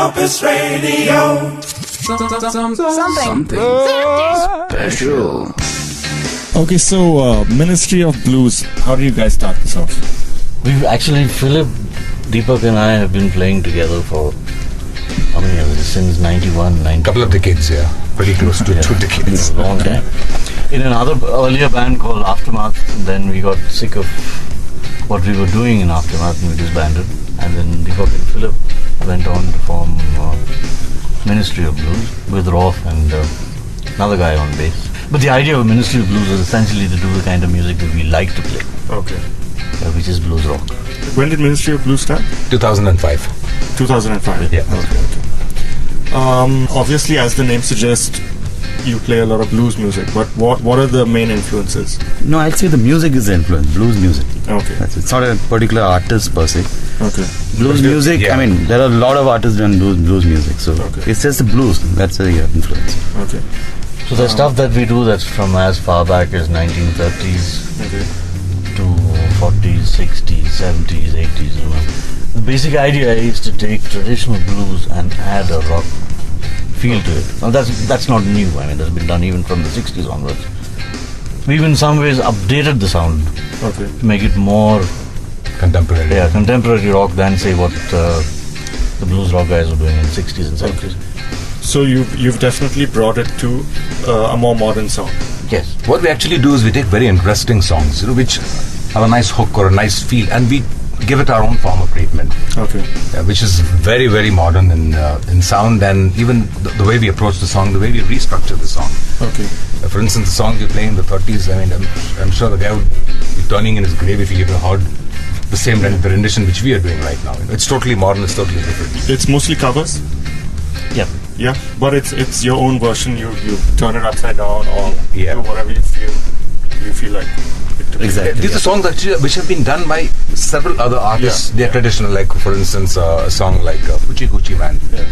myopusradio. Something special. Okay, so Ministry of Blues, how do you guys start this off? We've actually, Philip, Deepak and I have been playing together for how many years? Since 91, Couple of decades, yeah. Pretty close to 2 decades. A long time. In another earlier band called Aftermath, and then we got sick of what we were doing in Aftermath and we disbanded. And then Deepak and Philip went on to form Ministry of Blues with Rolf and another guy on bass. But the idea of Ministry of Blues was essentially to do the kind of music that we like to play. Okay. Which is blues rock. When did Ministry of Blues start? 2005. 2005? Yeah. Okay. Obviously, as the name suggests, you play a lot of blues music, but what are the main influences? No, I'd say the music is the influence, blues music. Okay. It's not a particular artist per se. Okay. Blues music, yeah. I mean, there are a lot of artists doing blues music, so it's just the blues, that's the influence. Okay. So the stuff that we do that's from as far back as 1930s to 40s, 60s, 70s, 80s. You know. The basic idea is to take traditional blues and add a rock feel to it. Now that's not new. I mean, that's been done even from the 60s onwards. We've in some ways updated the sound to make it more Contemporary. Yeah, contemporary rock than say what the blues rock guys were doing in 60s and 70s. So you've definitely brought it to a more modern sound. Yes. What we actually do is we take very interesting songs, which have a nice hook or a nice feel, and we give it our own form of treatment. Okay. Which is very, very modern in sound, and even the way we approach the song, the way we restructure the song. Okay. For instance, the songs we play in the 30s, I mean, I'm sure the guy would be turning in his grave if he ever heard the same the rendition which we are doing right now. It's totally modern, it's totally different. It's mostly covers? Yeah. Yeah, but it's your own version. You turn it upside down or Yeah. do whatever you feel like. Exactly. These are songs actually which have been done by several other artists. Yeah. They're traditional, like for instance a song like Hoochie Coochie Man. Yeah.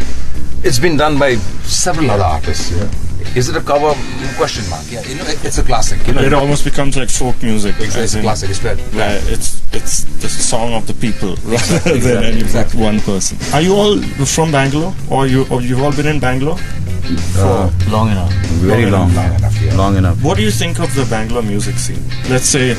It's been done by several other artists. Yeah. Is it a cover? Question mark. Yeah, it's a classic. It almost becomes like folk music. It's a classic. It's bad. Where it's the song of the people rather than any one person. Are you all from Bangalore, or you've all been in Bangalore? Long enough. Very long. Long enough. What do you think of the Bangalore music scene? Let's say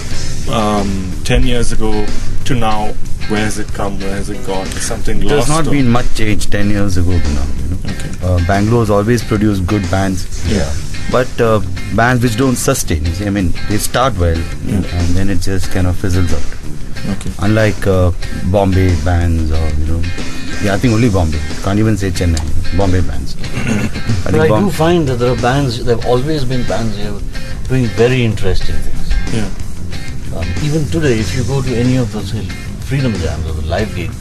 10 years ago to now, where has it come? Where has it gone? Is something lost? There's not been much change 10 years ago to now. Okay. Bangalore's always produced good bands. Yeah. But bands which don't sustain. You see, I mean, they start well and then it just kind of fizzles out. Okay. Unlike Bombay bands or, I think only Bombay. Can't even say Chennai. Bombay bands. But I do find that there are bands, there have always been bands here doing very interesting things. Yeah. Even today, if you go to any of those Freedom Jams or the live gig,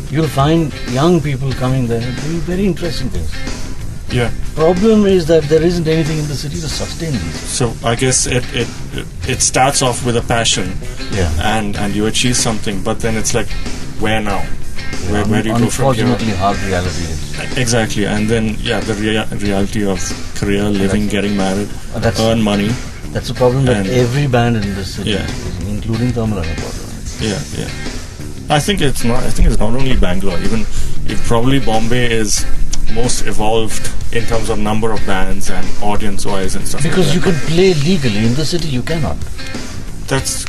you'll find young people coming there and doing very interesting things. Yeah. Problem is that there isn't anything in the city to sustain these. So I guess it starts off with a passion, and you achieve something, but then it's like, where now? Where do you go from here? Unfortunately, hard reality is. Exactly, and then the reality of career, living, getting married, earn money. That's a problem that every band in this city, including Tamil Nadu. Yeah. I think it's not only Bangalore. Even if probably Bombay is most evolved in terms of number of bands and audience-wise and stuff. Because like you can play legally in the city, you cannot. That's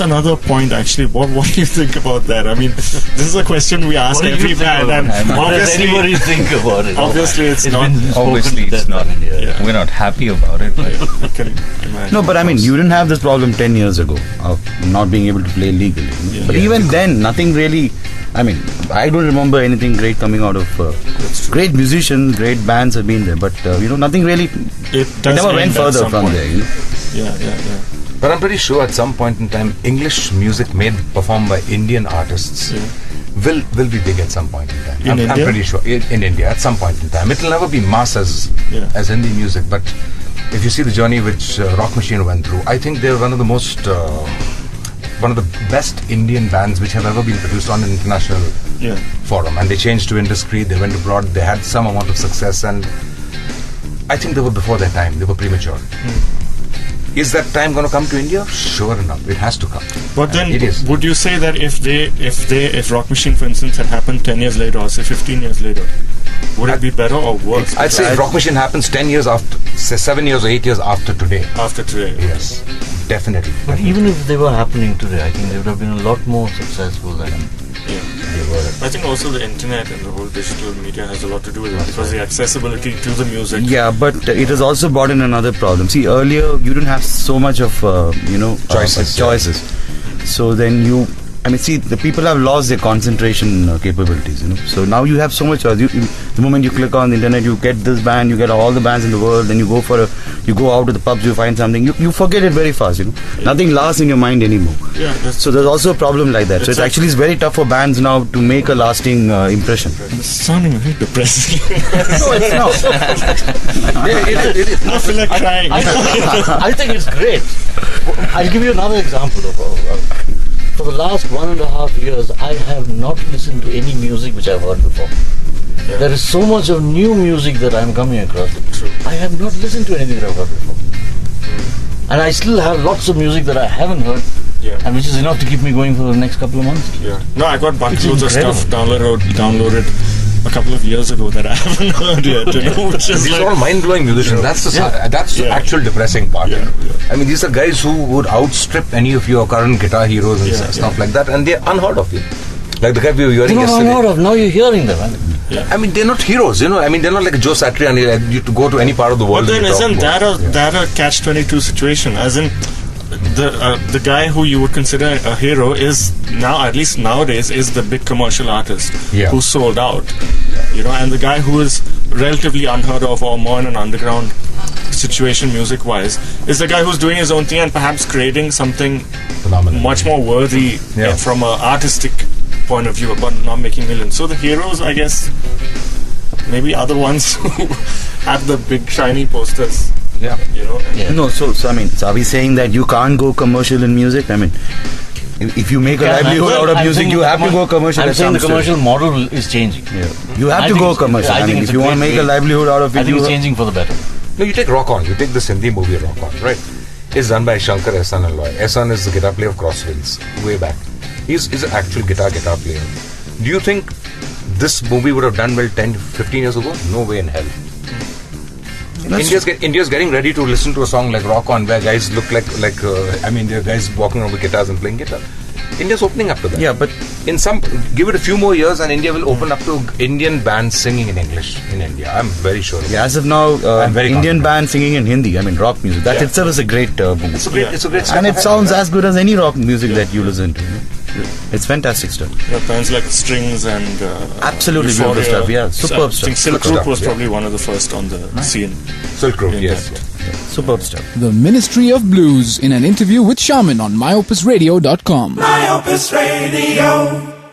another point actually. What do you think about that? I mean, this is a question we ask every band, and obviously, what does anybody think about it? Obviously, it's not. Obviously, it's not. We're not happy about it. I can imagine. No, but I mean, you didn't have this problem 10 years ago of not being able to play legally. But even then, nothing really. I mean, I don't remember anything great coming out of great musicians, great bands have been there, but nothing really. It never went further from there. Yeah. But I'm pretty sure at some point in time, English music performed by Indian artists will be big at some point in time. I'm pretty sure in India at some point in time. It will never be mass as Hindi music, but if you see the journey which Rock Machine went through, I think they're one of the best Indian bands which have ever been produced on an international forum. And they changed to industry, they went abroad, they had some amount of success, and I think they were before their time. They were premature. Is that time going to come to India? Sure enough, it has to come. But then, it is. Would you say that if Rock Machine, for instance, had happened 10 years later, or say 15 years later, would it be better or worse? I'd say Rock Machine happens 10 years after, say 7 years or 8 years after today. After today. Yes, definitely. But even if they were happening today, I think they would have been a lot more successful than they were. I think also the internet and the whole digital media has a lot to do with it, because the accessibility to the music. Yeah, but it has also brought in another problem. See, earlier you didn't have so much of choices. So then the people have lost their concentration capabilities. So now you have so much choice. The moment you click on the internet, you get this band, you get all the bands in the world. Then you go out to the pubs, you find something. You forget it very fast. Nothing lasts in your mind anymore. Yeah. So there's also a problem like that. So it's actually very tough for bands now to make a lasting impression. It's sounding very depressing. No, it's not. It is. I feel like crying. I think it's great. I'll give you another example of for the last 1.5 years, I have not listened to any music which I've heard before. Yeah. There is so much of new music that I'm coming across. True. I have not listened to anything that I've heard before. And I still have lots of music that I haven't heard, and which is enough to keep me going for the next couple of months. Yeah. No, I got buckloads of stuff downloaded a couple of years ago that I haven't heard yet. Which is these are all mind-blowing musicians. That's the actual depressing part. I mean, these are guys who would outstrip any of your current guitar heroes and stuff like that, and they're unheard of. Like the guy we were hearing yesterday. Unheard of. Now you're hearing them. I mean, they're not heroes. I mean, they're not like Joe Satriani. You to go to any part of the world. But then isn't that a catch-22 situation? As in, the guy who you would consider a hero is now, at least nowadays, is the big commercial artist who sold out. And the guy who is relatively unheard of or more in an underground situation music-wise is the guy who's doing his own thing and perhaps creating something much more worthy from an artistic point of view, but not making millions. So the heroes, I guess, maybe are the ones who have the big shiny posters. No, so are we saying that you can't go commercial in music? I mean, if you make a livelihood out of music, you have to go commercial. I'm saying the commercial model is changing. You have to go commercial. I mean, if you want to make a livelihood out of it, I think it's changing for the better. No, you take Rock On. You take the Hindi movie Rock On, right? It's done by Shankar, Ehsan and Loy. Ehsan is the guitar player of Crosswinds, way back. He's an actual guitar player. Do you think this movie would have done well 10, 15 years ago? No way in hell. India's getting ready to listen to a song like Rock On, where guys look like there are guys walking around with guitars and playing guitar. India's opening up to that. Yeah, but give it a few more years and India will open up to Indian bands singing in English in India. I'm very sure. As of now, Indian bands singing in Hindi. I mean, rock music. That itself is a great movie. It's a great and it sounds as good as any rock music that you listen to. It's fantastic stuff. Bands like Strings and absolutely beautiful stuff. Yeah, superb stuff. I think Silk Road was probably one of the first on the scene. Silk Road, yes. Superb stuff. The Ministry of Blues in an interview with Sharmon on myopusradio.com. Myopus Radio.